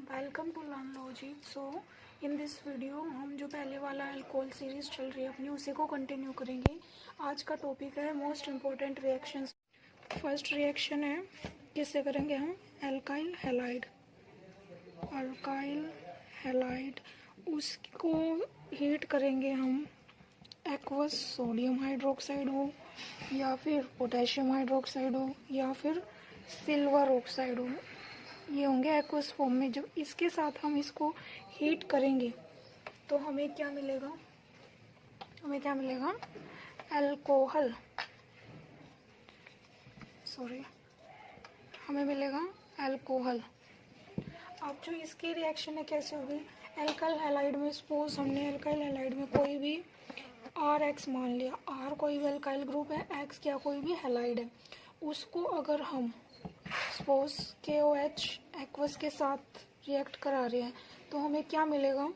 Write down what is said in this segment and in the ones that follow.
Welcome to Learnology. So in this video हम जो पहले वाला अल्कोहल सीरीज चल रही है अपनी उसी को कंटिन्यू करेंगे। आज का टॉपिक है most important reactions. First reaction है, किससे करेंगे हम? Alkyl halide. अल्काइल हैलाइड उसको हीट करेंगे हम। एक्वस सोडियम हाइड्रोक्साइड हो या फिर पोटेशियम हाइड्रोक्साइड हो या फिर सिल्वर ऑक्साइड हो, ये होंगे एक्वस फॉर्म में। जब इसके साथ हम इसको हीट करेंगे तो हमें क्या मिलेगा? अल्कोहल, हमें मिलेगा अल्कोहल। अब जो इसकी रिएक्शन है कैसे होगी? एल्काइल हैलाइड में सपोज हमने एल्काइल हैलाइड में कोई भी RX मान लिया, R कोई भी अल्काइल ग्रुप है, X क्या कोई भी हैलाइड है, उसको अगर हम सपोज KOH एक्वस के साथ रिएक्ट करा रहे हैं तो हमें क्या मिलेगा?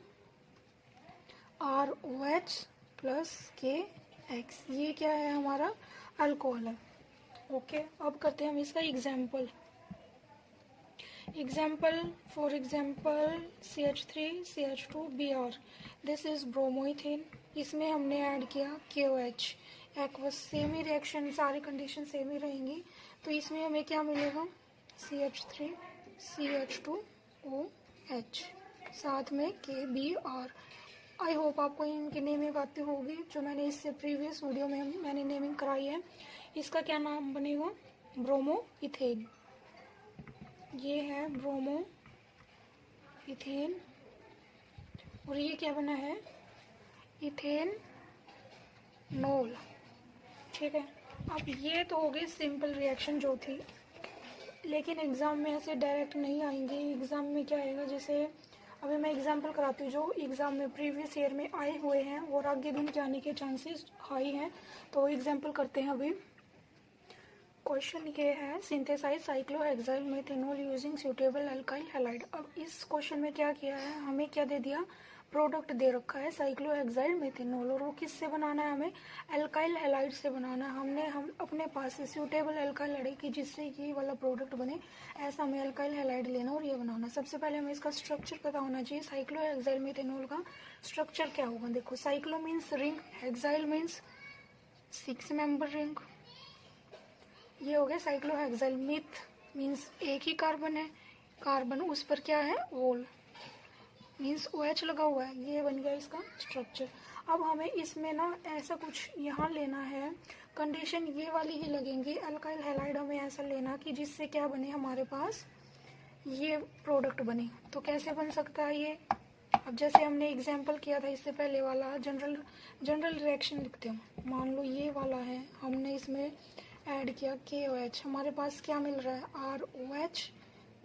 ROH plus KX। ये क्या है? हमारा अल्कोहल है। ओके, अब करते हैं हम इसका example. For example CH3CH2Br, this is bromoethane. इसमें हमने ऐड किया KOH एक्वस। सेम ही रिएक्शन, सारी कंडीशन सेम ही रहेंगी। तो इसमें हमें क्या मिलेगा? CH3CH2OH साथ में KBr। आई होप आपको इनकी नेमिंग आती होगी, जो मैंने इससे प्रीवियस वीडियो में मैंने नेमिंग कराई है। इसका क्या नाम बनेगा? Bromo ethane. ये है ब्रोमो इथेन और ये क्या बना है? इथेनॉल। ठीक है। अब ये तो हो गई सिंपल रिएक्शन जो थी, लेकिन एग्ज़ाम में ऐसे डायरेक्ट नहीं आएंगे। एग्ज़ाम में क्या आएगा? जैसे अभी मैं एग्जांपल कराती हूँ जो एग्ज़ाम में प्रीवियस ईयर में आए हुए हैं और आगे भी जाने के चांसेस हाई हैं। तो एग्जांपल करते हैं। अभी क्वेश्चन ये है, synthesise cyclohexyl methanol using suitable alkyl halide. अब इस क्वेश्चन में क्या किया है? हमें क्या दे दिया? प्रोडक्ट दे रखा है साइक्लोहेक्साइल मेथेनॉल, और वो किससे बनाना है? हमें अल्काइल हैलाइड से बनाना है। हम अपने पास से सूटेबल अल्काइल हैलाइड जिससे ये वाला प्रोडक्ट बने, ऐसा हमें अल्काइल हैलाइड लेना और ये बनाना। सबसे पहले हमें इसका स्ट्रक्चर पता होना चाहिए। साइक्लोहेक्साइल मेथेनॉल का स्ट्रक्चर क्या होगा? देखो, cyclo means ring, hexyl means 6 member ring. ये हो गया साइक्लोहेक्साइल। मिथ मीन्स एक ही कार्बन है, कार्बन उस पर क्या है? ओल मीन्स OH लगा हुआ है। ये बन गया इसका स्ट्रक्चर। अब हमें इसमें ना ऐसा कुछ यहाँ लेना है, कंडीशन ये वाली ही लगेंगी। अल्काइल हैलाइड हमें ऐसा लेना कि जिससे क्या बने? हमारे पास ये प्रोडक्ट बने। तो कैसे बन सकता है ये? अब जैसे हमने एग्जाम्पल किया था इससे पहले वाला, जनरल रिएक्शन लिखते हैं। मान लो ये वाला है, हमने इसमें ऐड किया KOH, हमारे पास क्या मिल रहा है? ROH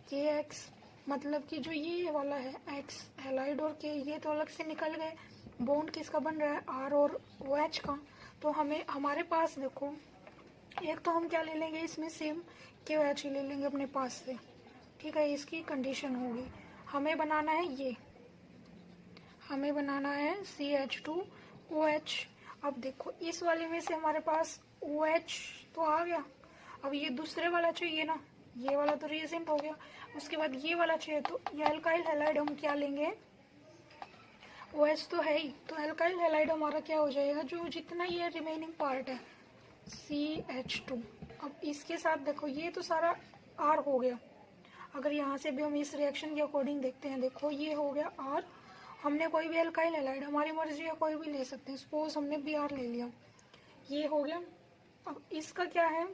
KX। मतलब कि जो ये वाला है X हैलाइड और K, ये तो अलग से निकल गए। बॉन्ड किसका बन रहा है? R और OH का। तो हमें हमारे पास देखो, एक तो हम क्या ले लेंगे इसमें? सेम KOH ही ले लेंगे अपने पास से। ठीक है, इसकी कंडीशन होगी। हमें बनाना है CH2OH। अब देखो इस वाले में से हमारे पास OH तो आ गया। अब ये दूसरे वाला चाहिए ना, ये वाला तो रिएजेंट हो गया। उसके बाद ये वाला चाहिए, तो ये अल्काइल हैलाइड हम क्या लेंगे? OH तो है ही, तो अल्काइल हैलाइड हमारा क्या हो जाएगा? जो जितना ये रिमेनिंग पार्ट है CH2। अब इसके साथ देखो ये तो सारा R हो गया। अगर यहाँ से भी हम इस रिएक्शन के अकॉर्डिंग देखते हैं, देखो ये हो गया R। हमने कोई भी अल्काइल हैलाइड, हमारी मर्जी है कोई भी ले सकते हैं। सपोज हमने Br ले लिया, ये हो गया। अब इसका क्या है?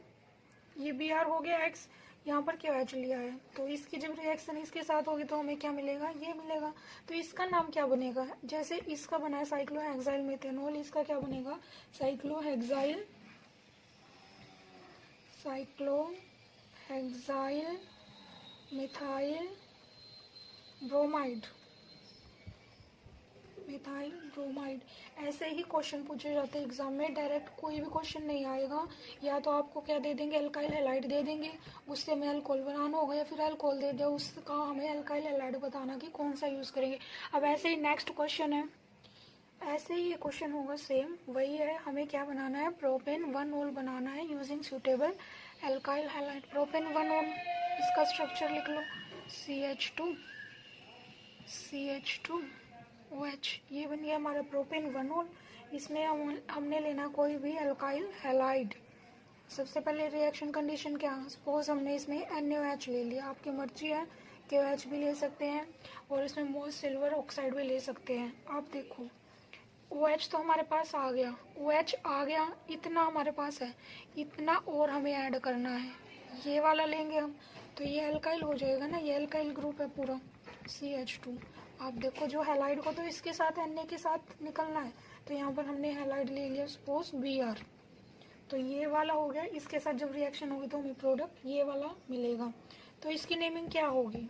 ये Br हो गया X, यहाँ पर KOH लिया है। तो इसकी जब रिएक्शन इसके साथ होगी तो हमें क्या मिलेगा? ये मिलेगा। तो इसका नाम क्या बनेगा? जैसे इसका बना है साइक्लोहेक्साइल मेथेनॉल, इसका क्या बनेगा? Cyclohexyl methyl bromide. ऐसे ही क्वेश्चन पूछे जाते हैं एग्जाम में। डायरेक्ट कोई भी क्वेश्चन नहीं आएगा। या तो आपको क्या दे देंगे? अल्काइल हैलाइड दे देंगे, उससे हमें अल्कोहल बनाना होगा, या फिर अल्कोहल दे दिया, उसका हमें अल्काइल हैलाइड बताना कि कौन सा यूज़ करेंगे। अब ऐसे ही नेक्स्ट क्वेश्चन है, ऐसे ही ये क्वेश्चन होगा सेम वही है। हमें क्या बनाना है? प्रोपेन 1-OL बनाना है using suitable alkyl halide. Propane 1-OL, इसका स्ट्रक्चर लिख लो CH2 CH2OH, ये बन गया हमारा प्रोपेन 1 मोल। इसमें हमने लेना कोई भी अल्काइल हैलाइड। सबसे पहले रिएक्शन कंडीशन क्या, सपोज हमने इसमें NaOH ले लिया, आपकी मर्जी है, KOH भी ले सकते हैं और इसमें मोल सिल्वर ऑक्साइड भी ले सकते हैं। आप देखो OH तो हमारे पास आ गया, OH आ गया, इतना हमारे पास है, इतना और हमें ऐड करना है, ये वाला लेंगे हम तो ये अल्काइल हो जाएगा ना, ये अल्काइल ग्रुप है पूरा CH2। आप देखो जो हैलाइड को तो इसके साथ Na के साथ निकलना है, तो यहाँ पर हमने हैलाइड ले लिया सपोज Br, तो ये वाला हो गया। इसके साथ जब रिएक्शन होगी तो हमें प्रोडक्ट ये वाला मिलेगा। तो इसकी नेमिंग क्या होगी,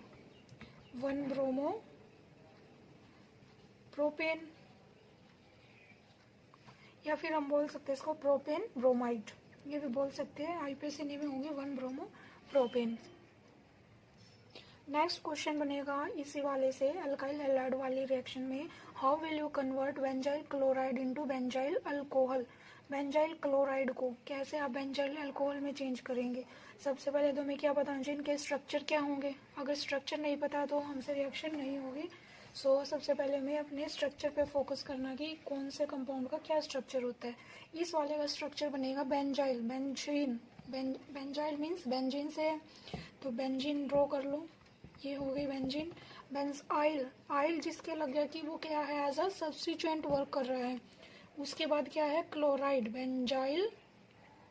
1 ब्रोमो प्रोपेन, या फिर हम बोल सकते हैं इसको प्रोपेन ब्रोमाइड, ये भी बोल सकते हैं। IPAC नेमिंग होगी 1 ब्रोमो प्रोपेन। नेक्स्ट क्वेश्चन बनेगा इसी वाले से, अल्काइल हैलाइड वाली रिएक्शन में, how will you convert benzyl chloride into benzyl alcohol. Benzyl chloride को कैसे आप बेंजाइल अल्कोहल में चेंज करेंगे। सबसे पहले तो हमें क्या पता होना चाहिए, इनके स्ट्रक्चर क्या होंगे। अगर स्ट्रक्चर नहीं पता तो हमसे रिएक्शन नहीं होगी। सो सबसे पहले हमें अपने स्ट्रक्चर पे फोकस करना कि कौन से कंपाउंड का क्या स्ट्रक्चर होता है। इस वाले का स्ट्रक्चर बनेगा benzyl, benzene, benzyl means benzene से है, तो बेंजीन ड्रॉ कर लो, ये हो गई बेंजीन। बेंजाइल, आइल जिसके लग गया कि वो क्या है, एज अ सब्स्टिट्यूएंट वर्क कर रहा है। उसके बाद क्या है क्लोराइड, बेंजाइल,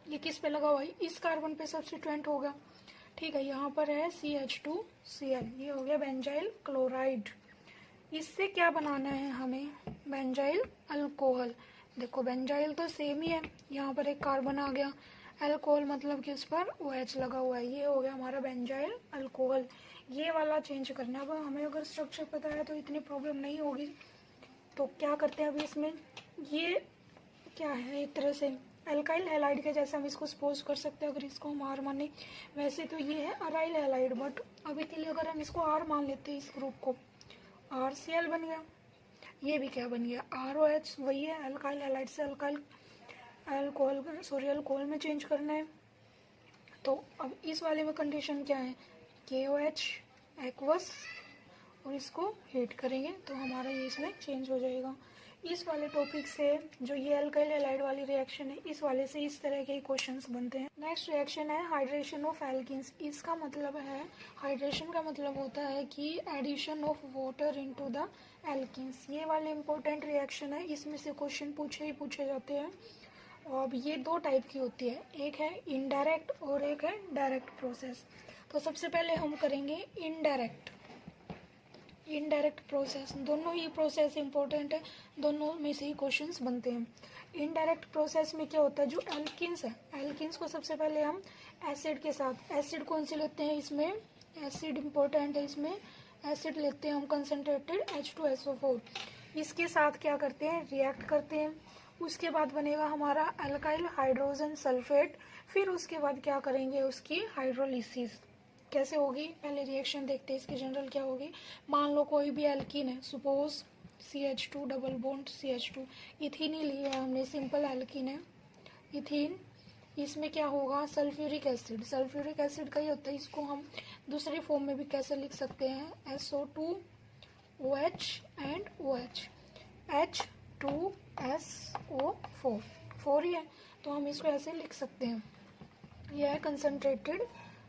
ये किस पे लगा हुआ है, इस कार्बन पे सब्स्टिट्यूएंट होगा, ठीक है। यहाँ पर है CH2Cl, ये हो गया बेंजाइल क्लोराइड। इससे क्या बनाना है हमें, बेंजाइल अल्कोहल। देखो बेंजाइल तो सेम ही है, यहाँ पर एक कार्बन आ गया, अल्कोहल मतलब कि उस पर OH लगा हुआ है, ये हो गया हमारा बेंजाइल अल्कोहल। ये वाला चेंज करना है। अब हमें अगर स्ट्रक्चर पता है तो इतनी प्रॉब्लम नहीं होगी। तो क्या करते हैं अभी इसमें, ये क्या है, एक तरह से अल्काइल हैलाइड के जैसे हम इसको सपोज कर सकते हैं, अगर इसको हम R माने। वैसे तो ये है अराइल हैलाइड, बट अभी के लिए अगर हम इसको R मान लेते हैं, इस ग्रुप को RCl बन गया। ये भी क्या बन गया, ROH, वही है अल्काइल हैलाइड से अल्काइल अल्कोहल, सॉरी अल्कोहल में चेंज करना है। तो अब इस वाले में कंडीशन क्या है, KOH एक्वस, और इसको हीट करेंगे तो हमारा ये इसमें चेंज हो जाएगा। इस वाले टॉपिक से जो ये अल्काइल हैलाइड वाली रिएक्शन है, इस वाले से इस तरह के क्वेश्चंस बनते हैं। नेक्स्ट रिएक्शन है हाइड्रेशन ऑफ एल्कीन्स। इसका मतलब है, हाइड्रेशन का मतलब होता है कि addition of water into the alkenes. ये वाले इंपॉर्टेंट रिएक्शन है, इसमें से क्वेश्चन पूछे जाते हैं। अब ये दो टाइप की होती है, एक है इनडायरेक्ट और एक है डायरेक्ट प्रोसेस। तो सबसे पहले हम करेंगे इनडायरेक्ट प्रोसेस। दोनों ही प्रोसेस इंपॉर्टेंट है, दोनों में से ही क्वेश्चंस बनते हैं। इनडायरेक्ट प्रोसेस में क्या होता है, जो एल्किन्स है, एल्किन्स को सबसे पहले हम एसिड के साथ, एसिड कौन से लेते हैं इसमें, एसिड इंपॉर्टेंट है, इसमें एसिड लेते हैं हम कंसनट्रेटेड H2SO4। इसके साथ क्या करते हैं, रिएक्ट करते हैं। उसके बाद बनेगा हमारा अल्काइल हाइड्रोजन सल्फेट। फिर उसके बाद क्या करेंगे, उसकी हाइड्रोलिसिस कैसे होगी, पहले रिएक्शन देखते हैं इसकी जनरल क्या होगी। मान लो कोई भी एल्कीन है, suppose CH2 double bond CH2, ethene ही लिया है हमने, सिंपल एल्कीन है इथीन। इसमें क्या होगा, सल्फ्यूरिक एसिड, सल्फ्यूरिक एसिड का ही होता है। इसको हम दूसरी फॉर्म में भी कैसे लिख सकते हैं, SO2OH एंड OH, H2SO4, 4 ही है तो हम इसको ऐसे लिख सकते हैं। यह है कंसनट्रेटेड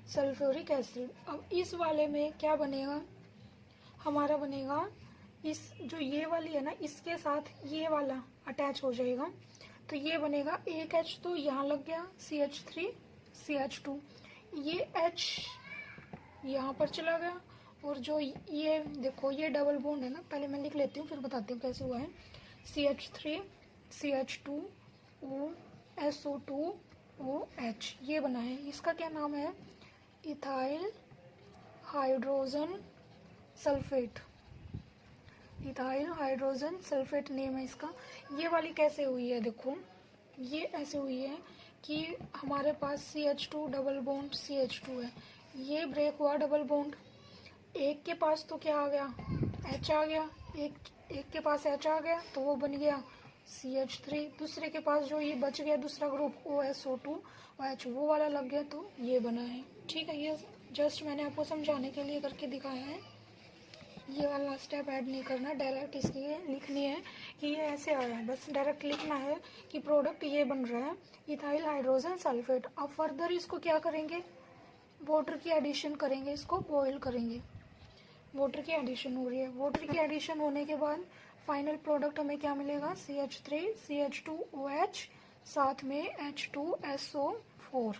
सल्फ्यूरिक एसिड। अब इस वाले में क्या बनेगा, हमारा बनेगा इस जो ये वाली है ना, इसके साथ ये वाला अटैच हो जाएगा, तो ये बनेगा एक H तो यहाँ लग गया, CH3 CH2, ये H यहाँ पर चला गया, और जो ये देखो ये डबल बॉन्ड है ना, पहले मैं लिख लेती हूँ फिर बताती हूँ कैसे हुआ है। CH3 CH2 O SO2OH ये बना है। इसका क्या नाम है, ethyl hydrogen sulphate, ethyl hydrogen sulphate name है इसका। ये वाली कैसे हुई है, देखो ये ऐसे हुई है कि हमारे पास CH2 डबल बॉन्ड CH2 है, ये ब्रेक हुआ डबल बॉन्ड, एक के पास तो क्या आ गया, H आ गया, एक के पास H आ गया तो वो बन गया CH3, दूसरे के पास जो ये बच गया दूसरा ग्रुप OSO2OH वो वाला लग गया तो ये बना है। ठीक है, ये जस्ट मैंने आपको समझाने के लिए करके दिखाया है। ये वाला स्टेप ऐड नहीं करना, डायरेक्ट इसकी लिखनी है कि ये ऐसे आया है, बस डायरेक्ट लिखना है कि प्रोडक्ट ये बन रहा है इथाइल हाइड्रोजन सल्फेट। अब फर्दर इसको क्या करेंगे, वाटर की एडिशन करेंगे, इसको बॉयल करेंगे। वाटर की एडिशन हो रही है, वाटर की एडिशन होने के बाद फाइनल प्रोडक्ट हमें क्या मिलेगा, CH3 CH2OH साथ में H2SO4।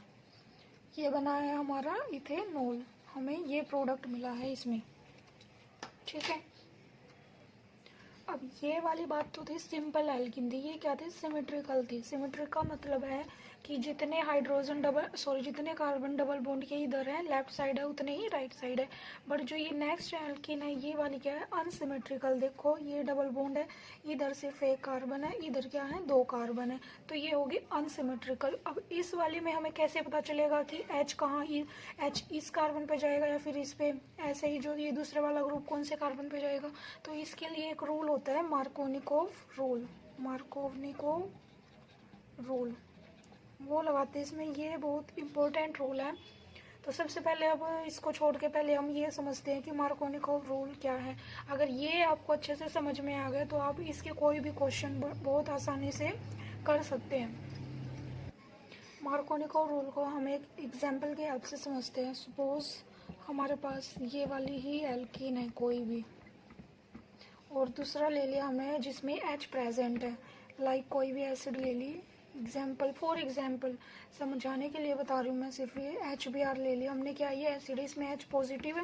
ये बना है हमारा इथेनॉल, हमें ये प्रोडक्ट मिला है इसमें। ठीक है, अब ये वाली बात तो थी सिंपल एल्कीन थी, ये क्या थी, सिमेट्रिकल थी। सिमेट्रिक का मतलब है कि जितने जितने कार्बन डबल बॉन्ड के इधर है लेफ्ट साइड है उतने ही राइट साइड है। बट जो ये नेक्स्ट एल्कीन है ये वाली क्या है, अनसिमेट्रिकल। देखो ये डबल बॉन्ड है, इधर सिर्फ एक कार्बन है, इधर क्या है, 2 कार्बन है, तो ये होगी अनसिमेट्रिकल। अब इस वाली में हमें कैसे पता चलेगा कि H कहाँ, H इस कार्बन पे जाएगा या फिर इस पे, ऐसे ही जो ये दूसरे वाला ग्रुप कौन से कार्बन पे जाएगा। तो इसके लिए एक रूल होता है मार्कोनिकोव रूल, मार्कोनिकोव रूल वो लगाते हैं इसमें, ये बहुत इंपॉर्टेंट रूल है। तो सबसे पहले अब इसको छोड़ के पहले हम ये समझते हैं कि मार्कोनिकोव रूल क्या है। अगर ये आपको अच्छे से समझ में आ गए तो आप इसके कोई भी क्वेश्चन बहुत आसानी से कर सकते हैं। मार्कोनिकोव रूल को हम एक एग्जाम्पल के हेल्प से समझते हैं। सपोज हमारे पास ये वाली ही एल्कीन है कोई भी, और दूसरा ले लिया हमने जिसमें H प्रेजेंट है, लाइक कोई भी एसिड ले ली, फॉर एग्जाम्पल समझाने के लिए बता रही हूँ मैं, सिर्फ ये HBr ले लिया हमने, क्या ये एसिड, इसमें H पॉजिटिव है।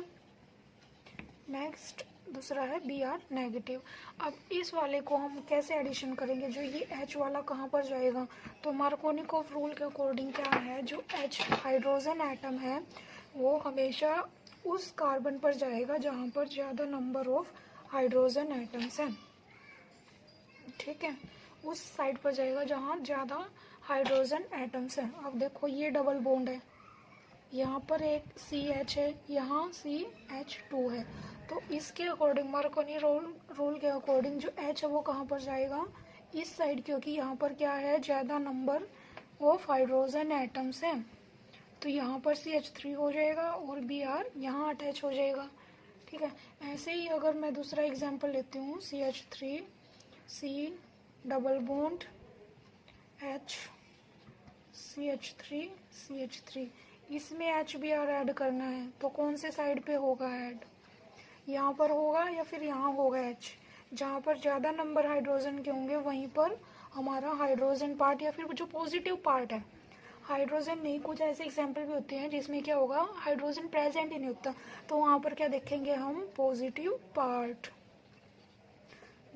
नेक्स्ट दूसरा है Br नेगेटिव। अब इस वाले को हम कैसे एडिशन करेंगे, जो ये H वाला कहाँ पर जाएगा, तो मार्कोनिकोव रूल के अकॉर्डिंग क्या है, जो H हाइड्रोजन एटम है वो हमेशा उस कार्बन पर जाएगा जहाँ पर ज़्यादा नंबर ऑफ हाइड्रोजन एटम्स हैं। ठीक है, उस साइड पर जाएगा जहाँ ज़्यादा हाइड्रोजन एटम्स हैं। अब देखो ये डबल बॉन्ड है, यहाँ पर एक CH है, यहाँ CH2 है, तो इसके अकॉर्डिंग मार्कोनी रूल के अकॉर्डिंग जो H है वो कहाँ पर जाएगा, इस साइड, क्योंकि यहाँ पर क्या है, ज़्यादा नंबर ऑफ हाइड्रोजन एटम्स हैं, तो यहाँ पर CH3 हो जाएगा और Br यहाँ अटैच हो जाएगा। ठीक है, ऐसे ही अगर मैं दूसरा एग्जांपल लेती हूँ, CH3 C double bond H CH3 CH3, इसमें HBr ऐड करना है, तो कौन से साइड पे होगा ऐड, यहाँ पर होगा या फिर यहाँ होगा H, जहाँ पर ज़्यादा नंबर हाइड्रोजन के होंगे वहीं पर हमारा हाइड्रोजन पार्ट या फिर जो पॉजिटिव पार्ट है, हाइड्रोजन नहीं, कुछ ऐसे एग्जाम्पल भी होते हैं जिसमें क्या होगा, हाइड्रोजन प्रेजेंट ही नहीं होता, तो वहाँ पर क्या देखेंगे हम, पॉजिटिव पार्ट।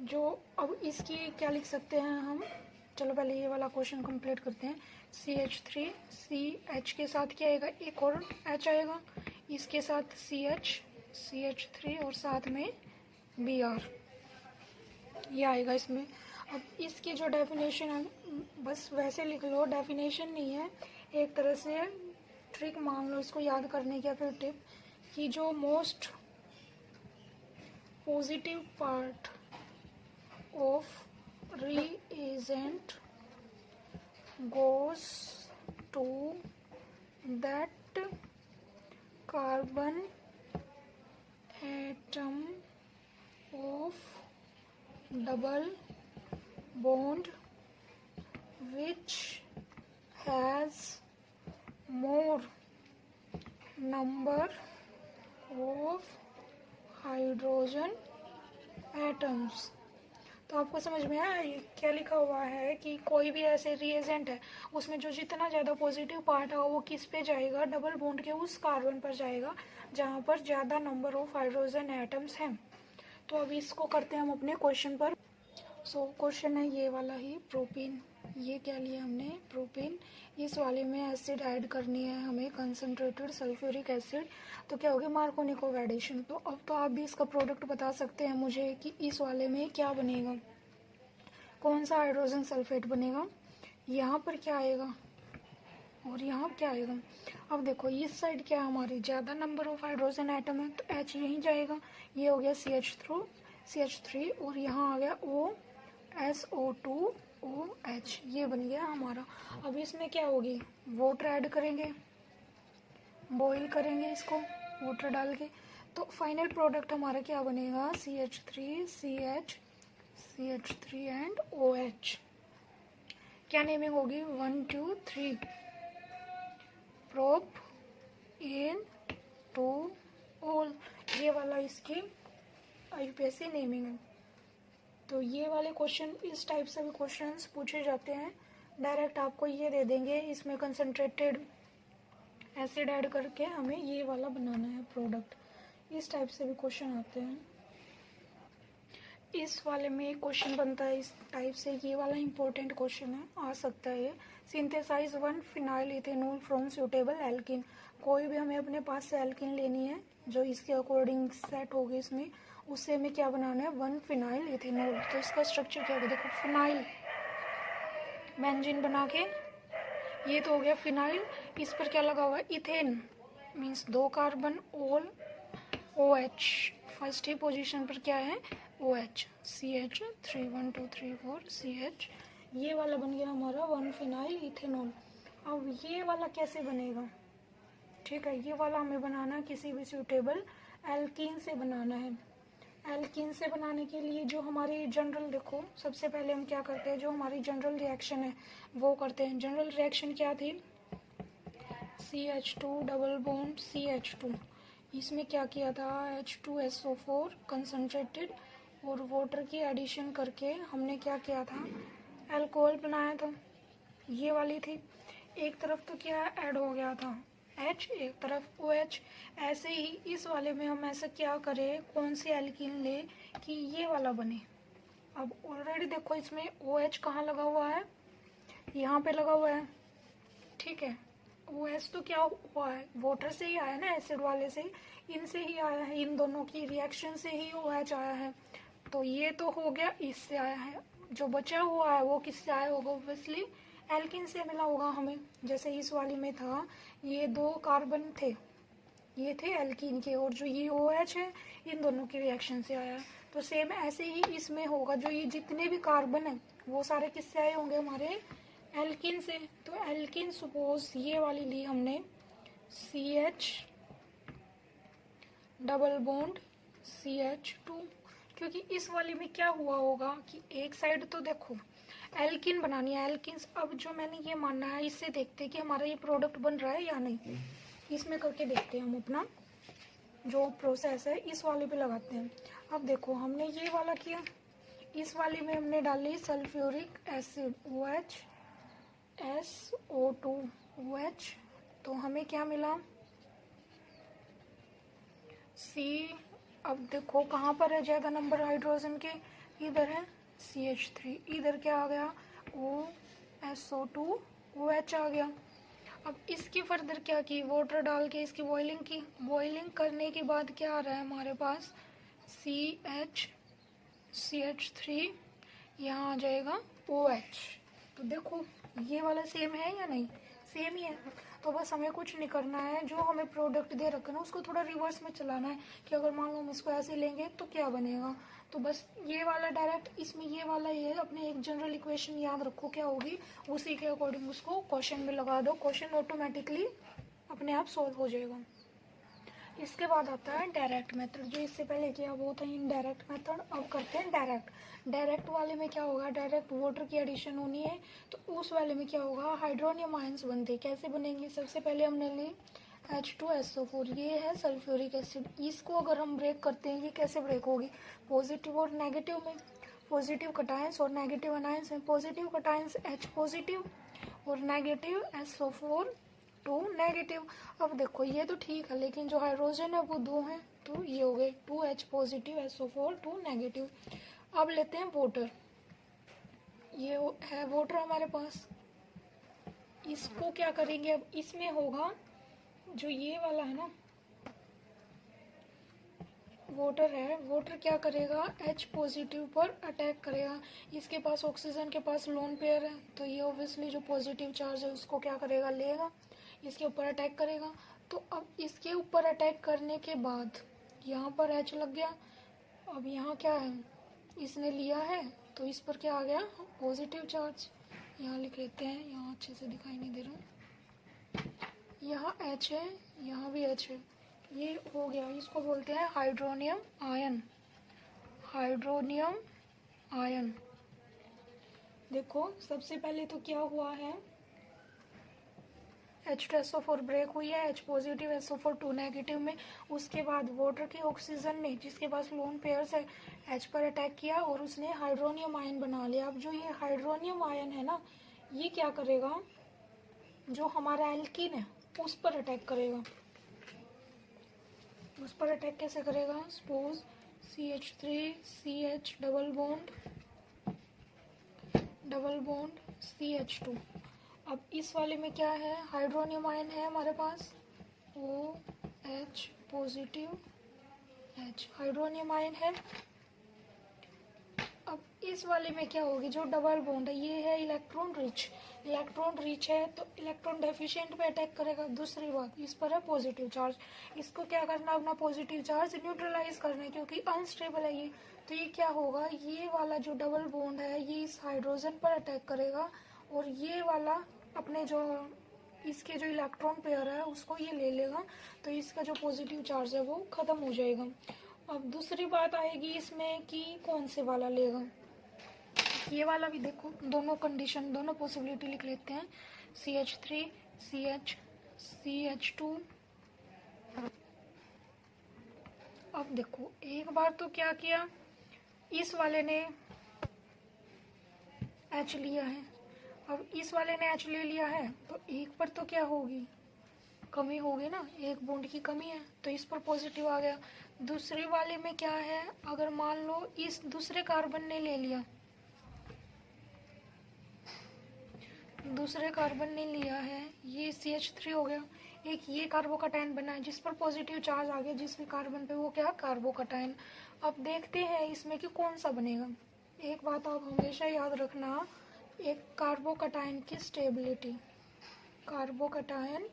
जो अब इसकी क्या लिख सकते हैं हम, चलो पहले ये वाला क्वेश्चन कंप्लीट करते हैं। CH3 CH के साथ क्या आएगा, एक और H आएगा, इसके साथ CH3 और साथ में Br ये आएगा इसमें। अब इसकी जो डेफिनेशन है बस वैसे लिख लो, डेफिनेशन नहीं है, एक तरह से ट्रिक मान लो इसको याद करने की, फिर टिप कि जो most positive part of reagent goes to that carbon atom of double bond which has more number of hydrogen atoms। तो आपको समझ में आया ये क्या लिखा हुआ है कि कोई भी ऐसे रिएजेंट है उसमें जो जितना ज़्यादा पॉजिटिव पार्ट है वो किस पे जाएगा, डबल बॉन्ड के उस कार्बन पर जाएगा जहाँ पर ज़्यादा नंबर ऑफ हाइड्रोजन एटम्स हैं। तो अभी इसको करते हैं हम अपने क्वेश्चन पर। सो क्वेश्चन है ये वाला ही, प्रोपीन, ये क्या लिया हमने, प्रोपीन, इस वाले में एसिड ऐड करनी है हमें, कंसनट्रेटेड सल्फ्यूरिक एसिड, तो क्या होगी, मार्कोनिकोव एडिशन। तो अब तो आप भी इसका प्रोडक्ट बता सकते हैं मुझे कि इस वाले में क्या बनेगा, कौन सा हाइड्रोजन सल्फेट बनेगा, यहाँ पर क्या आएगा और यहाँ क्या आएगा। अब देखो इस साइड क्या है हमारी, ज़्यादा नंबर ऑफ हाइड्रोजन एटम है तो H यहीं जाएगा, ये हो गया CH3 और यहाँ आ गया SO2OH, ये बन गया हमारा। अब इसमें क्या होगी, वाटर ऐड करेंगे, बॉईल करेंगे इसको वाटर डाल के, तो फाइनल प्रोडक्ट हमारा क्या बनेगा, CH3 CH एंड OH। क्या नेमिंग होगी, 1 2 3 प्रोप इन टू ऑल। ये वाला इसकी यूपीएससी नेमिंग है। तो ये वाले क्वेश्चन, इस टाइप से भी क्वेश्चंस पूछे जाते हैं। डायरेक्ट आपको ये दे देंगे, इसमें कंसनट्रेटेड एसिड ऐड करके हमें ये वाला बनाना है प्रोडक्ट। इस टाइप से भी क्वेश्चन आते हैं। इस वाले में एक क्वेश्चन बनता है इस टाइप से, ये वाला इंपॉर्टेंट क्वेश्चन है, आ सकता है। Synthesise 1 phenyl ethanol from suitable alkene. कोई भी हमें अपने पास से एल्किन लेनी है जो इसके अकॉर्डिंग सेट होगी इसमें, उससे हमें क्या बनाना है, 1 फिनाइल इथेनॉल। तो इसका स्ट्रक्चर क्या होगा, देखो फिनाइल बेंजीन बना के, ये तो हो गया फिनाइल, इस पर क्या लगा हुआ है, इथेन मीन्स 2 कार्बन, ऑल OH, फर्स्ट ही पोजीशन पर क्या है, OH, CH3 1 2 3 4 CH। ये वाला बन गया हमारा 1 फिनाइल इथेनॉल। अब ये वाला कैसे बनेगा, ठीक है, ये वाला हमें बनाना किसी भी सूटेबल एल्कीन से बनाना है। एल्कीन से बनाने के लिए जो हमारी जनरल, देखो सबसे पहले हम क्या करते हैं, जो हमारी जनरल रिएक्शन है वो करते हैं। जनरल रिएक्शन क्या थी, CH2 डबल बॉन्ड CH2, इसमें क्या किया था, H2SO4 कंसनट्रेटेड और वाटर की एडिशन करके हमने क्या किया था, अल्कोहल बनाया था। ये वाली थी। एक तरफ तो क्या ऐड हो गया था H, एक तरफ OH। ऐसे ही इस वाले में हम ऐसा क्या करें, कौन सी एल्कीन ले कि ये वाला बने। अब ऑलरेडी देखो इसमें OH कहाँ लगा हुआ है, यहाँ पे लगा हुआ है, ठीक है। OH तो क्या हुआ है, वाटर से ही आया ना, एसिड वाले से, इनसे ही आया है, इन दोनों की रिएक्शन से ही OH आया है। तो ये तो हो गया, इससे आया है। जो बचा हुआ है वो किससे आया होगा, ऑब्वियसली एल्किन से मिला होगा हमें। जैसे इस वाली में था, ये 2 कार्बन थे, ये थे एल्कीन के, और जो ये OH है इन दोनों की रिएक्शन से आया है। तो सेम ऐसे ही इसमें होगा, जो ये जितने भी कार्बन है वो सारे किससे आए होंगे, हमारे एल्किन से। तो एल्किन सपोज ये वाली ली हमने, CH डबल बॉन्ड CH2, क्योंकि इस वाली में क्या हुआ होगा कि एक साइड तो देखो एल्किन बनानी है, एल्किन। अब जो मैंने ये मानना है, इससे देखते हैं कि हमारा ये प्रोडक्ट बन रहा है या नहीं। इसमें करके देखते हैं हम अपना जो प्रोसेस है, इस वाले पे लगाते हैं। अब देखो हमने ये वाला किया, इस वाली में हमने डाली sulphuric acid OH SO2 OH, तो हमें क्या मिला, C। अब देखो कहाँ पर है ज़्यादा नंबर हाइड्रोजन के, इधर है CH3, इधर क्या आ गया SO2 OH आ गया। अब इसकी फर्दर क्या की, वाटर डाल के इसकी बॉइलिंग की। बॉइलिंग करने के बाद क्या आ रहा है हमारे पास, CH3, यहाँ आ जाएगा OH। तो देखो ये वाला सेम है या नहीं, सेम ही है। तो बस हमें कुछ नहीं करना है, जो हमें प्रोडक्ट दे रखा है ना उसको थोड़ा रिवर्स में चलाना है, कि अगर मान लो हम इसको ऐसे लेंगे तो क्या बनेगा। तो बस ये वाला डायरेक्ट इसमें ये वाला, ये अपने एक जनरल इक्वेशन याद रखो क्या होगी, उसी के अकॉर्डिंग उसको क्वेश्चन में लगा दो, क्वेश्चन ऑटोमेटिकली अपने आप सोल्व हो जाएगा। इसके बाद आता है डायरेक्ट मेथड, जो इससे पहले किया वो था इनडायरेक्ट मेथड। अब करते हैं डायरेक्ट। डायरेक्ट वाले में क्या होगा, डायरेक्ट वाटर की एडिशन होनी है, तो उस वाले में क्या होगा, हाइड्रोनियम आयंस बनते। कैसे बनेंगे, सबसे पहले हमने ली H2SO4, ये है सल्फ्यूरिक एसिड। इसको अगर हम ब्रेक करते हैं, ये कैसे ब्रेक होगी, पॉजिटिव और नेगेटिव में, पॉजिटिव कटायंस और नेगेटिव अनायंस में। पॉजिटिव कटायंस H पॉजिटिव और नेगेटिव SO4 2 नेगेटिव। अब देखो ये तो ठीक है, लेकिन जो हाइड्रोजन है वो 2 हैं, तो ये हो गए 2H पॉजिटिव SO4 2 नेगेटिव। अब लेते हैं वाटर, ये है वाटर हमारे पास। इसको क्या करेंगे, अब इसमें होगा जो ये वाला है ना वाटर है, वाटर क्या करेगा, H पॉजिटिव पर अटैक करेगा। इसके पास ऑक्सीजन के पास लोन पेयर है, तो ये ऑब्वियसली जो पॉजिटिव चार्ज है उसको क्या करेगा, लेगा, इसके ऊपर अटैक करेगा। तो अब इसके ऊपर अटैक करने के बाद यहाँ पर H लग गया। अब यहाँ क्या है, इसने लिया है तो इस पर क्या आ गया, पॉजिटिव चार्ज। यहाँ लिख लेते हैं, यहाँ अच्छे से दिखाई नहीं दे रहा, यहाँ H है, यहाँ भी H है, ये हो गया, इसको बोलते हैं हाइड्रोनियम आयन। Hydronium ion. देखो सबसे पहले तो क्या हुआ है, H2SO4 ब्रेक हुई है, H पॉजिटिव SO4 2 नेगेटिव में। उसके बाद वाटर के ऑक्सीजन ने, जिसके पास लोन पेयर्स है, H पर अटैक किया और उसने हाइड्रोनियम आयन बना लिया। अब जो ये हाइड्रोनियम आयन है ना, ये क्या करेगा, जो हमारा एल्कीन है उस पर अटैक करेगा। उस पर अटैक कैसे करेगा, suppose CH3CH double bond CH2। अब इस वाले में क्या है, हाइड्रोनियम आयन है हमारे पास, OH positive H hydronium ion है। अब इस वाले में क्या होगी, जो डबल बॉन्ड है ये है इलेक्ट्रॉन रिच है, तो इलेक्ट्रॉन डेफिशिएंट पे अटैक करेगा। दूसरी बात, इस पर है पॉजिटिव चार्ज, इसको क्या करना, अपना पॉजिटिव चार्ज न्यूट्रलाइज करना है, क्योंकि अनस्टेबल है ये। तो ये क्या होगा, ये वाला जो डबल बॉन्ड है ये इस हाइड्रोजन पर अटैक करेगा और ये वाला अपने जो इसके जो इलेक्ट्रॉन पेयर है उसको ये ले लेगा, तो इसका जो पॉजिटिव चार्ज है वो ख़त्म हो जाएगा। अब दूसरी बात आएगी इसमें कि कौन से वाला लेगा, ये वाला भी देखो, दोनों कंडीशन, दोनों पॉसिबिलिटी लिख लेते हैं, CH3 CH CH2। अब देखो एक बार तो क्या किया, इस वाले ने H लिया है, अब इस वाले ने H ले लिया है, तो एक पर तो क्या होगी, कमी होगी ना, एक बॉन्ड की कमी है, तो इस पर पॉजिटिव आ गया। दूसरे वाले में क्या है, अगर मान लो इस दूसरे कार्बन ने ले लिया, दूसरे कार्बन ने लिया है, ये CH3 हो गया, एक ये कार्बोकैटायन बना है जिस पर पॉजिटिव चार्ज आ गया, जिस भी कार्बन पे, वो क्या, कार्बोकैटायन। अब देखते हैं इसमें कि कौन सा बनेगा। एक बात आप हमेशा याद रखना, एक कार्बोकैटायन की स्टेबिलिटी, कार्बोकैटायन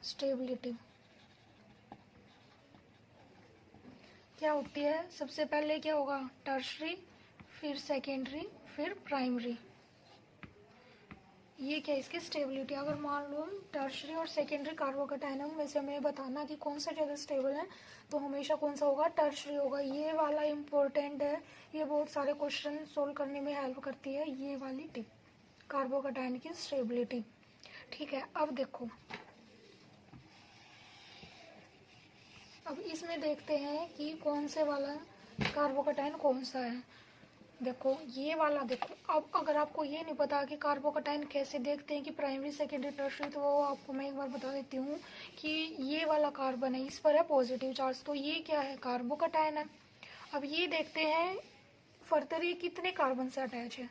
स्टेबिलिटी क्या होती है, सबसे पहले क्या होगा, टर्शरी, फिर सेकेंडरी, फिर प्राइमरी। ये क्या, इसकी स्टेबिलिटी, अगर मान लो टर्शरी और सेकेंडरी कार्बोकैटायन में से हमें बताना कि कौन सा ज़्यादा स्टेबल है, तो हमेशा कौन सा होगा, टर्शरी होगा। ये वाला इम्पोर्टेंट है, ये बहुत सारे क्वेश्चन सोल्व करने में हेल्प करती है, ये वाली टिप, कार्बोकैटायन की स्टेबिलिटी। ठीक है, अब देखो, अब इसमें देखते हैं कि कौन से वाला कार्बोकैटायन कौन सा है। देखो ये वाला, देखो अब अगर आपको ये नहीं पता कि कार्बोकैटायन कैसे देखते हैं कि प्राइमरी सेकेंडरी टर्शरी, तो वो आपको मैं एक बार बता देती हूँ कि ये वाला कार्बन है, इस पर है पॉजिटिव चार्ज, तो ये क्या है, कार्बोकैटायन है। अब ये देखते हैं फर्दर ये कितने कार्बन से अटैच है,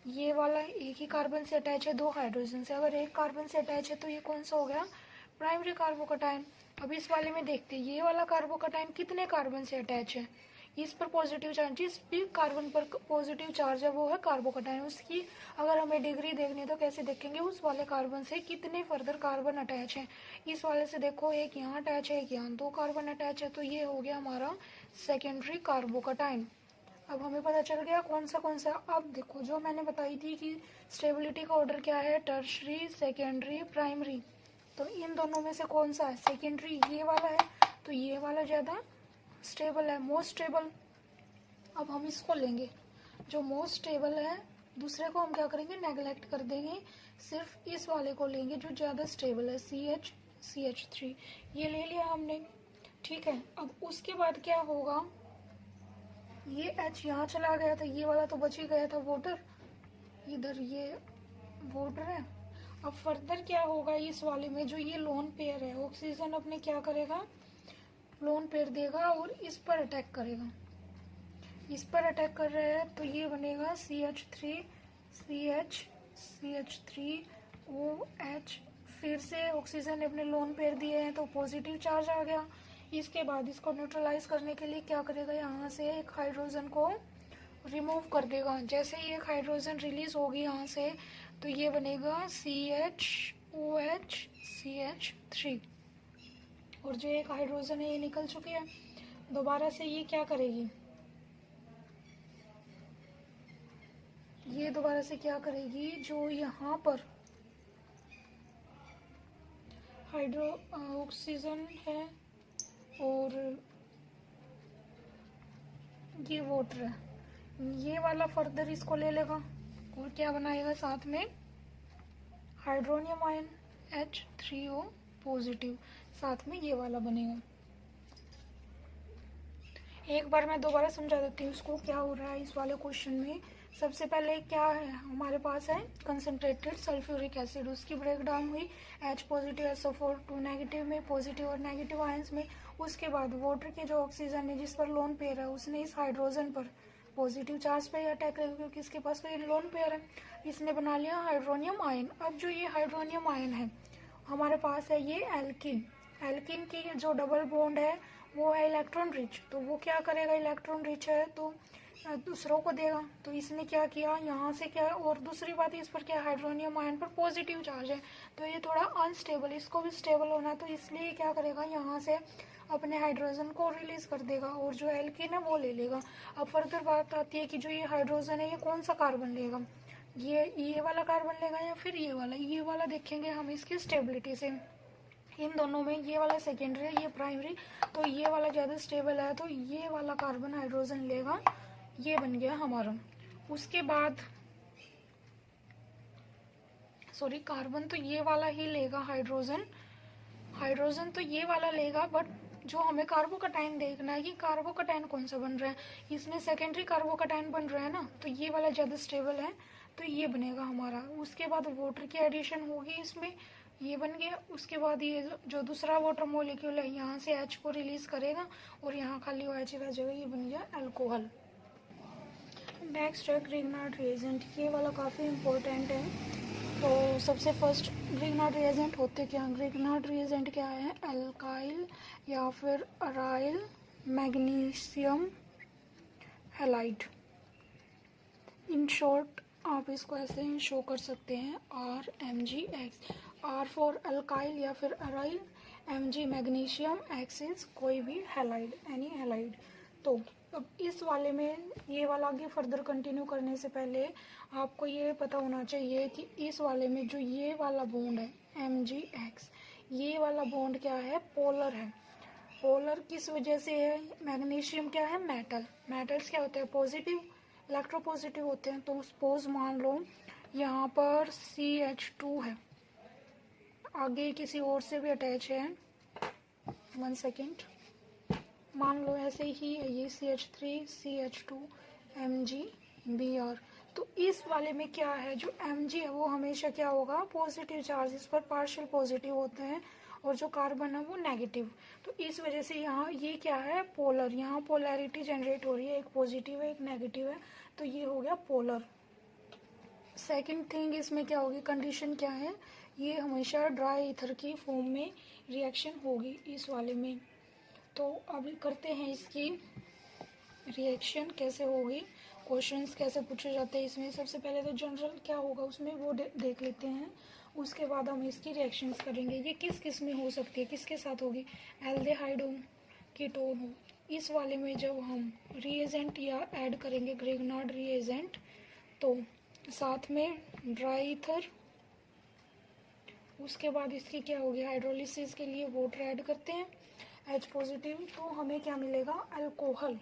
ये वाला एक ही कार्बन से अटैच है, 2 हाइड्रोजन से, अगर एक कार्बन से अटैच है तो ये कौन सा हो गया, प्राइमरी कार्बोकैटायन। अब इस वाले में देखते हैं ये वाला कार्बोकैटायन कितने कार्बन से अटैच है, इस पर पॉजिटिव चार्ज, जिस भी कार्बन पर पॉजिटिव चार्ज है वो है कार्बोकैटायन। उसकी अगर हमें डिग्री देखनी है तो कैसे देखेंगे, उस वाले कार्बन से कितने फर्दर कार्बन अटैच हैं। इस वाले से देखो एक यहाँ अटैच है, एक यहाँ, 2 कार्बन अटैच है, तो ये हो गया हमारा सेकेंडरी कार्बोकैटायन। अब हमें पता चल गया कौन सा। अब देखो जो मैंने बताई थी कि स्टेबिलिटी का ऑर्डर क्या है, टर्शरी, सेकेंडरी, प्राइमरी, तो इन दोनों में से कौन सा है, सेकेंडरी ये वाला है, तो ये वाला ज़्यादा स्टेबल है, मोस्ट स्टेबल। अब हम इसको लेंगे, जो मोस्ट स्टेबल है, दूसरे को हम क्या करेंगे, नेगलेक्ट कर देंगे, सिर्फ इस वाले को लेंगे जो ज़्यादा स्टेबल है, CH3, ये ले लिया हमने। ठीक है, अब उसके बाद क्या होगा, ये H यहाँ चला गया था, ये वाला तो बच ही गया था, वाटर, इधर ये वाटर है। अब फर्दर क्या होगा, इस वाले में जो ये लोन पेयर है, ऑक्सीजन अपने क्या करेगा, लोन पेयर देगा और इस पर अटैक करेगा, इस पर अटैक कर रहा है, तो ये बनेगा CH3 CH3OH, फिर से ऑक्सीजन ने अपने लोन पेयर दिए हैं तो पॉजिटिव चार्ज आ गया। इसके बाद इसको न्यूट्रलाइज करने के लिए क्या करेगा, यहाँ से एक हाइड्रोजन को रिमूव कर देगा। जैसे ही एक हाइड्रोजन रिलीज होगी यहाँ से, तो ये बनेगा CHOH CH3, और जो एक हाइड्रोजन है ये निकल चुकी है। दोबारा से ये क्या करेगी, ये दोबारा से क्या करेगी, जो यहाँ पर ऑक्सीजन है, और ये वाटर है, ये वाला फर्दर इसको ले लेगा और क्या बनाएगा साथ में, हाइड्रोनियम आयन H3O पॉजिटिव, साथ में ये वाला बनेगा। एक बार मैं दोबारा समझा देती हूँ इसको क्या हो रहा है इस वाले क्वेश्चन में। सबसे पहले क्या है हमारे पास है कंसनट्रेटेड सल्फ्यूरिक एसिड, उसकी ब्रेक डाउन हुई H पॉजिटिव SO4 2 नेगेटिव में, पॉजिटिव और नेगेटिव आयंस में। उसके बाद वाटर के जो ऑक्सीजन है जिस पर लोन पेयर है उसने इस हाइड्रोजन पर पॉजिटिव चार्ज पे अटैक करेगा क्योंकि इसके पास तो ये लोन पेयर है, इसने बना लिया हाइड्रोनियम आयन। अब जो ये हाइड्रोनियम आयन है हमारे पास है ये एल्किन, एल्किन की जो डबल बॉन्ड है वो है इलेक्ट्रॉन रिच, तो वो क्या करेगा, इलेक्ट्रॉन रिच है तो दूसरों को देगा। तो इसने क्या किया यहाँ से क्या, और दूसरी बात इस पर क्या हाइड्रोनियम आयन पर पॉजिटिव चार्ज है तो ये थोड़ा अनस्टेबल, इसको भी स्टेबल होना है तो इसलिए क्या करेगा यहाँ से अपने हाइड्रोजन को रिलीज कर देगा और जो एल्किन है वो ले लेगा। अब फर्दर बात आती है कि जो ये हाइड्रोजन है ये कौन सा कार्बन लेगा, ये वाला कार्बन लेगा या फिर ये वाला देखेंगे हम इसकी स्टेबिलिटी से। इन दोनों में ये वाला सेकेंडरी है ये प्राइमरी, तो ये वाला ज़्यादा स्टेबल है तो ये वाला कार्बन हाइड्रोजन लेगा, ये बन गया हमारा। उसके बाद सॉरी कार्बन तो ये वाला ही लेगा, हाइड्रोजन तो ये वाला लेगा, बट जो हमें कार्बोकटाइन देखना है कि कार्बोकटाइन कौन सा बन रहा है, इसमें सेकेंडरी कार्बोकटाइन बन रहा है ना, तो ये वाला ज़्यादा स्टेबल है तो ये बनेगा हमारा। उसके बाद वाटर की एडिशन होगी इसमें, ये बन गया। उसके बाद ये जो दूसरा वाटर मॉलिक्यूल है यहाँ से H को रिलीज करेगा और यहाँ खाली OH रह जाएगा, ये बन गया अल्कोहल। नेक्स्ट है ग्रिग्नार्ड रिएजेंट, ये वाला काफ़ी इम्पोर्टेंट है। तो सबसे फर्स्ट ग्रिग्नार्ड रिएजेंट होते क्या, ग्रिग्नार्ड रिएजेंट क्या है, अल्काइल या फिर aryl magnesium halide. In short आप इसको ऐसे शो कर सकते हैं RMgX, R फॉर अल्काइल या फिर aryl, Mg magnesium, X is कोई भी हैलाइड, एनी हैलाइड। तो अब इस वाले में ये वाला आगे फर्दर कंटिन्यू करने से पहले आपको ये पता होना चाहिए कि इस वाले में जो ये वाला बॉन्ड है MgX, ये वाला बॉन्ड क्या है, पोलर है। पोलर किस वजह से है, मैग्नीशियम क्या है, मेटल, मेटल्स क्या होते हैं पॉजिटिव, इलेक्ट्रोपॉजिटिव होते हैं। तो सपोज मान लो यहाँ पर CH2 है, आगे किसी और से भी अटैच है, 1 सेकेंड, मान लो ऐसे ही है ये CH3 CH2 MgBr। तो इस वाले में क्या है, जो Mg है वो हमेशा क्या होगा, पॉजिटिव चार्ज, इस पर पार्शियल पॉजिटिव होते हैं और जो कार्बन है वो नेगेटिव। तो इस वजह से यहाँ ये क्या है, पोलर, यहाँ पोलैरिटी जनरेट हो रही है, एक पॉजिटिव है एक नेगेटिव है, तो ये हो गया पोलर। सेकंड थिंग इसमें क्या होगी, कंडीशन क्या है, ये हमेशा ड्राई ईथर की फॉर्म में रिएक्शन होगी इस वाले में। तो अभी करते हैं इसकी रिएक्शन कैसे होगी, क्वेश्चंस कैसे पूछे जाते हैं इसमें। सबसे पहले तो जनरल क्या होगा उसमें वो देख लेते हैं, उसके बाद हम इसकी रिएक्शंस करेंगे। ये किस किस में हो सकती है, किसके साथ होगी, एल्डिहाइड हो, कीटोन हो। इस वाले में जब हम रिएजेंट या ऐड करेंगे ग्रिग्नार्ड रिएजेंट तो साथ में ड्राई ईथर, उसके बाद इसकी क्या होगी, हाइड्रोलिसिस के लिए वाटर ऐड करते हैं H पॉजिटिव, तो हमें क्या मिलेगा, अल्कोहल,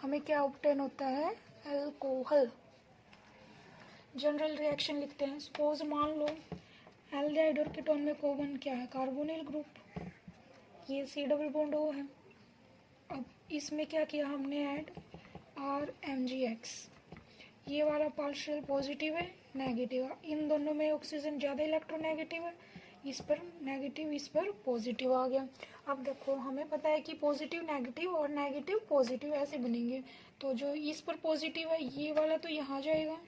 हमें क्या ऑब्टेन होता है, अल्कोहल। जनरल रिएक्शन लिखते हैं, सपोज मान लो एल्डिहाइड और कीटोन में कॉमन क्या है, कार्बोनिल ग्रुप, ये C डबल बॉन्ड O है। अब इसमें क्या किया हमने ऐड RMgX, ये वाला पार्शियल पॉजिटिव है नेगेटिव है, इन दोनों में ऑक्सीजन ज़्यादा इलेक्ट्रोनेगेटिव है, इस पर नेगेटिव इस पर पॉजिटिव आ गया। अब देखो हमें पता है कि पॉजिटिव नेगेटिव और नेगेटिव पॉजिटिव ऐसे बनेंगे, तो जो इस पर पॉजिटिव है ये वाला तो यहाँ जाएगा,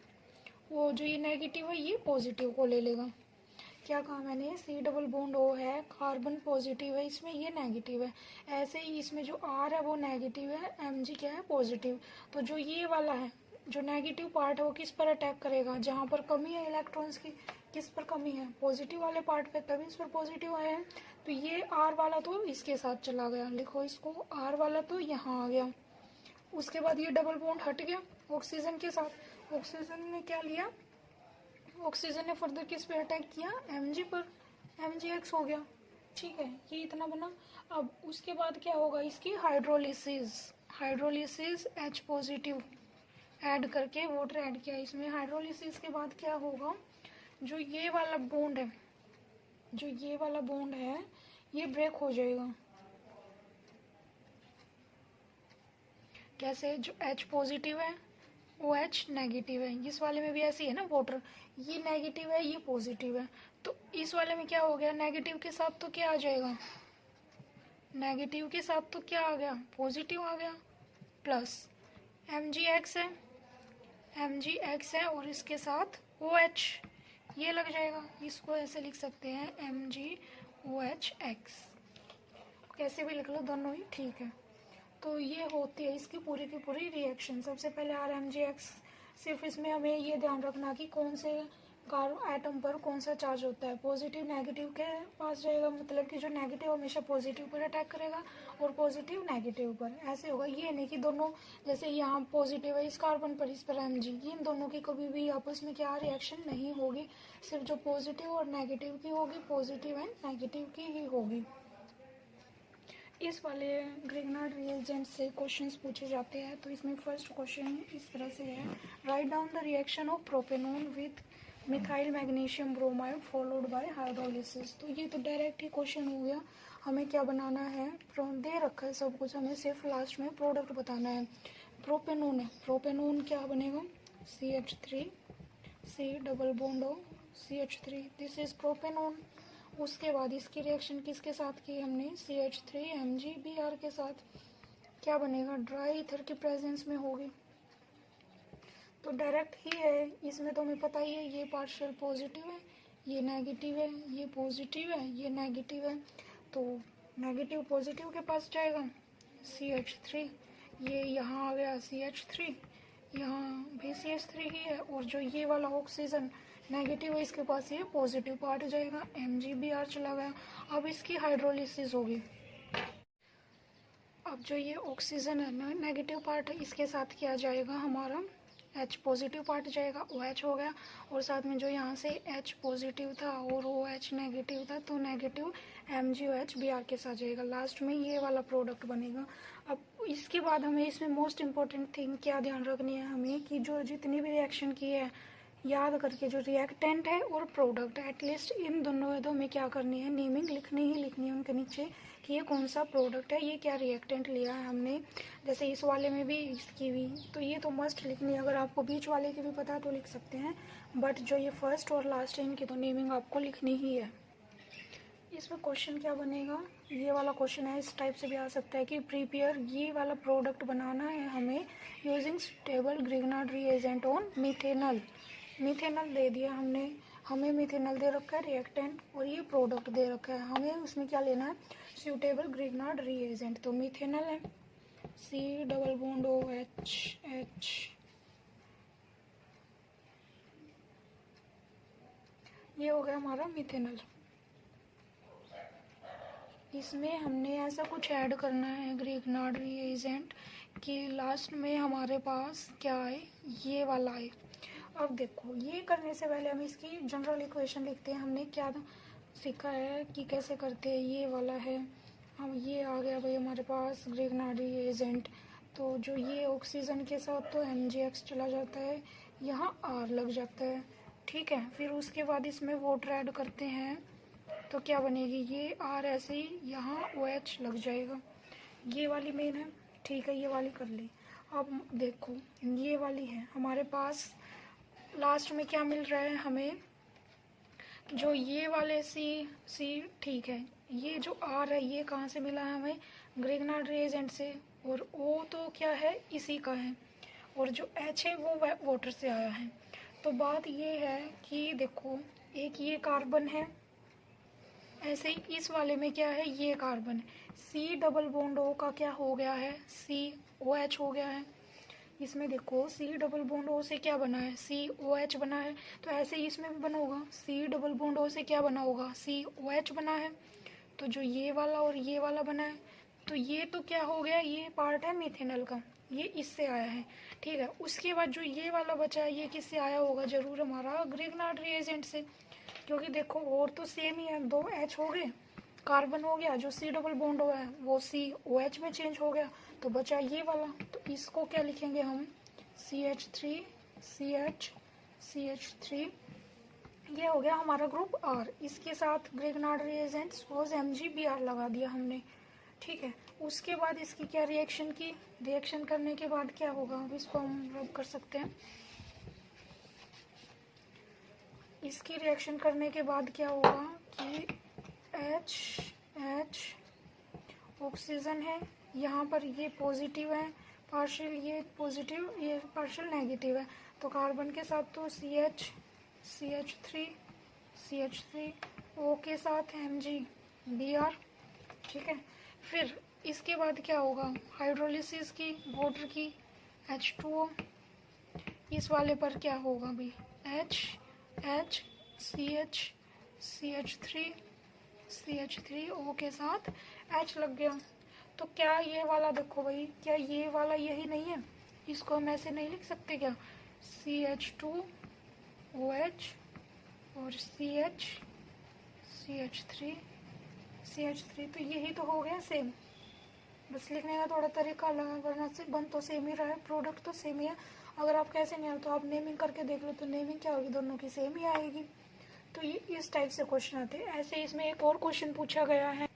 वो जो ये नेगेटिव है ये पॉजिटिव को ले लेगा। क्या कहा मैंने, C डबल बॉन्ड O है, कार्बन पॉजिटिव है, इसमें ये नेगेटिव है, ऐसे ही इसमें जो R है वो नेगेटिव है, Mg क्या है पॉजिटिव। तो जो ये वाला है जो नेगेटिव पार्ट है वो किस पर अटैक करेगा, जहाँ पर कमी है इलेक्ट्रॉन्स की, किस पर कमी है, पॉजिटिव वाले पार्ट पे, तभी इस पर पॉजिटिव आया है। तो ये R वाला तो इसके साथ चला गया, लिखो इसको, R वाला तो यहाँ आ गया। उसके बाद ये डबल बॉन्ड हट गया ऑक्सीजन के साथ, ऑक्सीजन ने क्या लिया, ऑक्सीजन ने फर्दर किस पे अटैक किया, Mg पर, MgX हो गया। ठीक है, ये इतना बना। अब उसके बाद क्या होगा, इसकी हाइड्रोलिसिस H पॉजिटिव ऐड करके वाटर ऐड किया इसमें। हाइड्रोलिसिस के बाद क्या होगा, जो ये वाला बॉन्ड है ये ब्रेक हो जाएगा। कैसे, जो H पॉजिटिव है OH नेगेटिव है, इस वाले में भी ऐसी है ना वाटर, ये नेगेटिव है ये पॉजिटिव है, तो इस वाले में क्या हो गया, नेगेटिव के साथ तो क्या आ जाएगा, नेगेटिव के साथ तो क्या आ गया, पॉजिटिव आ गया, प्लस Mgx है और इसके साथ OH ये लग जाएगा। इसको ऐसे लिख सकते हैं MgOHx, कैसे भी लिख लो, दोनों ही ठीक है। तो ये होती है इसकी पूरी की पूरी रिएक्शन। सबसे पहले RMgx, सिर्फ इसमें हमें ये ध्यान रखना कि कौन से एटम पर कौन सा चार्ज होता है। पॉजिटिव नेगेटिव के पास जाएगा, मतलब कि जो नेगेटिव हमेशा पॉजिटिव पर अटैक करेगा और पॉजिटिव नेगेटिव पर, ऐसे होगा। ये नहीं कि दोनों, जैसे यहाँ पॉजिटिव है इस कार्बन पर, इस पर Mg, इन दोनों की कभी भी आपस में क्या रिएक्शन नहीं होगी, सिर्फ जो पॉजिटिव और नेगेटिव की होगी, पॉजिटिव एंड नेगेटिव की ही होगी। इस वाले ग्रिग्नार्ड रिएजेंट से क्वेश्चंस पूछे जाते हैं। तो इसमें फर्स्ट क्वेश्चन इस तरह से है, write down the reaction of propanone with methyl magnesium bromide followed by hydrolysis. तो ये तो डायरेक्ट ही क्वेश्चन हो गया। हमें क्या बनाना है, दे रखा है सब कुछ, हमें सिर्फ लास्ट में प्रोडक्ट बताना है। प्रोपेनॉन है, प्रोपेनॉन क्या बनेगा, CH3 C double bond O CH3, this is propanone. उसके बाद इसकी रिएक्शन किसके साथ की हमने, CH3 MgBr के साथ, क्या बनेगा, ड्राई ईथर की प्रेजेंस में होगी। तो डायरेक्ट ही है, इसमें तो हमें पता ही है, ये पार्शियल पॉजिटिव है, ये नेगेटिव है, ये पॉजिटिव है, ये नेगेटिव है, तो नेगेटिव पॉजिटिव के पास जाएगा CH3, ये यहाँ आ गया CH3, यहाँ भी CH3 ही है, और जो ये वाला ऑक्सीजन नेगेटिव है इसके पास ये पॉजिटिव पार्ट जाएगा, MgBr चला गया। अब इसकी हाइड्रोलिसिस होगी। अब जो ये ऑक्सीजन है ना, नेगेटिव पार्ट है, इसके साथ क्या जाएगा, हमारा H पॉजिटिव पार्ट जाएगा, OH हो गया, और साथ में जो यहाँ से H पॉजिटिव था और OH नेगेटिव था, तो नेगेटिव MgOHBr के साथ जाएगा। लास्ट में ये वाला प्रोडक्ट बनेगा। अब इसके बाद हमें इसमें मोस्ट इम्पॉर्टेंट थिंग क्या ध्यान रखनी है हमें, कि जो जितनी भी रिएक्शन की है याद करके, जो रिएक्टेंट है और प्रोडक्ट, एटलीस्ट इन दोनों में क्या करनी है, नेमिंग लिखनी ही लिखनी है उनके नीचे कि ये कौन सा प्रोडक्ट है, ये क्या रिएक्टेंट लिया है हमने। जैसे इस वाले में भी, इसकी भी, तो ये तो मस्ट लिखनी है। अगर आपको बीच वाले की भी पता है तो लिख सकते हैं, बट जो ये फर्स्ट और लास्ट है इनकी तो नेमिंग आपको लिखनी ही है। इसमें क्वेश्चन क्या बनेगा, ये वाला क्वेश्चन है, इस टाइप से भी आ सकता है कि प्रिपेयर, ये वाला प्रोडक्ट बनाना है हमें using stable Grignard reagent on methanal. Methanal दे दिया हमने, हमें मिथेनल दे रखा है रिएक्टेंट, और ये प्रोडक्ट दे रखा है, हमें उसमें क्या लेना है, सूटेबल ग्रिग्नार्ड रिएजेंट। तो मिथेनल है, C डबल बॉन्ड OH, ये हो गया हमारा मिथेनल। इसमें हमने ऐसा कुछ ऐड करना है ग्रिग्नार्ड रिएजेंट कि लास्ट में हमारे पास क्या आए, ये वाला आए। अब देखो, ये करने से पहले हम इसकी जनरल इक्वेशन लिखते हैं। हमने क्या सीखा है कि कैसे करते हैं, ये वाला है, हम ये आ गया भाई हमारे पास ग्रिग्नार्ड रिएजेंट। तो जो ये ऑक्सीजन के साथ तो Mgx चला जाता है, यहाँ R लग जाता है, ठीक है। फिर उसके बाद इसमें वाटर ऐड करते हैं, तो क्या बनेगी, ये R ऐसे ही यहाँ OH लग जाएगा। ये वाली मेन है, ठीक है, ये वाली कर ली। अब देखो, ये वाली है हमारे पास, लास्ट में क्या मिल रहा है हमें, जो ये वाले C ठीक है, ये जो R है ये कहाँ से मिला है हमें, ग्रिग्नार्ड रिएजेंट से, और O तो क्या है, इसी का है, और जो H है वो वाटर से आया है। तो बात ये है कि देखो, एक ये कार्बन है, ऐसे ही इस वाले में क्या है, ये कार्बन है, C डबल बॉन्ड O का क्या हो गया है, COH हो गया है। इसमें देखो, C डबल बॉन्ड O से क्या बना है, COH बना है, तो ऐसे ही इसमें भी बना होगा, C डबल बॉन्ड O से क्या बना होगा, COH बना है। तो जो ये वाला और ये वाला बना है, तो ये तो क्या हो गया, ये पार्ट है मिथेनल का, ये इससे आया है, ठीक है। उसके बाद जो ये वाला बचा है, ये किससे आया होगा, जरूर हमारा ग्रिग्नार्ड रिएजेंट से, क्योंकि देखो और तो सेम ही है, 2 H हो गए कार्बन हो गया, जो C डबल बॉन्ड हुआ है वो COH में चेंज हो गया, तो बचा ये वाला। तो इसको क्या लिखेंगे हम, CH3 CH3। ये हो गया हमारा ग्रुप R। इसके साथ ग्रिग्नार्ड रिएजेंट सपोज MgBr लगा दिया हमने, ठीक है। उसके बाद इसकी क्या रिएक्शन की, रिएक्शन करने के बाद क्या होगा, अब इसको हम रब कर सकते हैं। इसकी रिएक्शन करने के बाद क्या होगा कि H ऑक्सीजन है, यहाँ पर ये पॉजिटिव है पार्शियल, ये पॉजिटिव, ये पार्शियल नेगेटिव है, तो कार्बन के साथ तो CH3 O के साथ MgBr, ठीक है। फिर इसके बाद क्या होगा, हाइड्रोलिसिस की, वाटर की, H2O। इस वाले पर क्या होगा भी, CH3 O के साथ H लग गया। तो क्या ये वाला देखो भाई, क्या ये वाला यही नहीं है, इसको हम ऐसे नहीं लिख सकते क्या, CH2OH और CH3, तो यही तो हो गया सेम। बस लिखने का थोड़ा तरीका लगा, वरना से बन तो सेम ही रहा है, प्रोडक्ट तो सेम ही है। अगर आप कैसे नहीं आए तो आप नेमिंग करके देख लो, तो नेमिंग क्या होगी, दोनों की सेम ही आएगी। तो ये इस टाइप से क्वेश्चन आते हैं। ऐसे इसमें एक और क्वेश्चन पूछा गया है,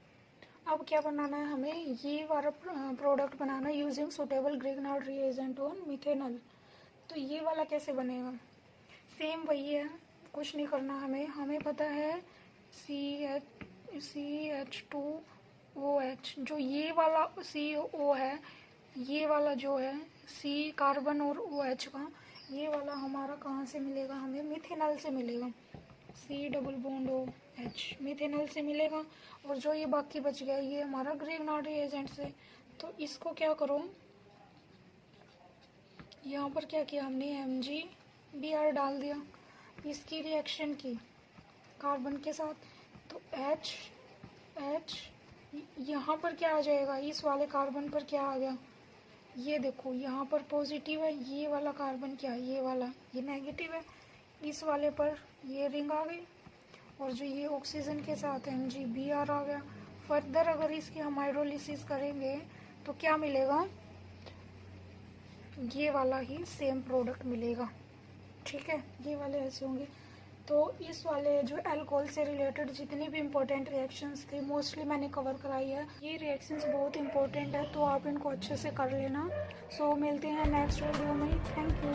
अब क्या बनाना है हमें, ये वाला प्रोडक्ट बनाना है using suitable Grignard reagent on methanol. तो ये वाला कैसे बनेगा, सेम वही है, कुछ नहीं करना हमें पता है CH2OH, जो ये वाला CO है, ये वाला जो है C कार्बन और OH का, ये वाला हमारा कहाँ से मिलेगा, हमें मिथेनॉल से मिलेगा, C double bond OH methanol से मिलेगा। और जो ये बाकी बच गया ये हमारा ग्रिग्नार्ड रिएजेंट से। तो इसको क्या करो, यहाँ पर क्या किया हमने, MgBr डाल दिया, इसकी रिएक्शन की कार्बन के साथ, तो H यहाँ पर क्या आ जाएगा, इस वाले कार्बन पर क्या आ गया, ये देखो यहाँ पर पॉजिटिव है, ये वाला कार्बन क्या है, ये वाला ये नेगेटिव है, इस वाले पर ये रिंग आ गई, और जो ये ऑक्सीजन के साथ MgBr आ गया। फर्दर अगर इसकी हम हाइड्रोलिसिस करेंगे तो क्या मिलेगा, ये वाला ही सेम प्रोडक्ट मिलेगा, ठीक है। ये वाले ऐसे होंगे। तो इस वाले जो अल्कोहल से रिलेटेड जितनी भी इम्पोर्टेंट रिएक्शंस थी मोस्टली मैंने कवर कराई है। ये रिएक्शंस बहुत इंपॉर्टेंट है, तो आप इनको अच्छे से कर लेना। सो मिलते हैं नेक्स्ट वीडियो में, थैंक यू।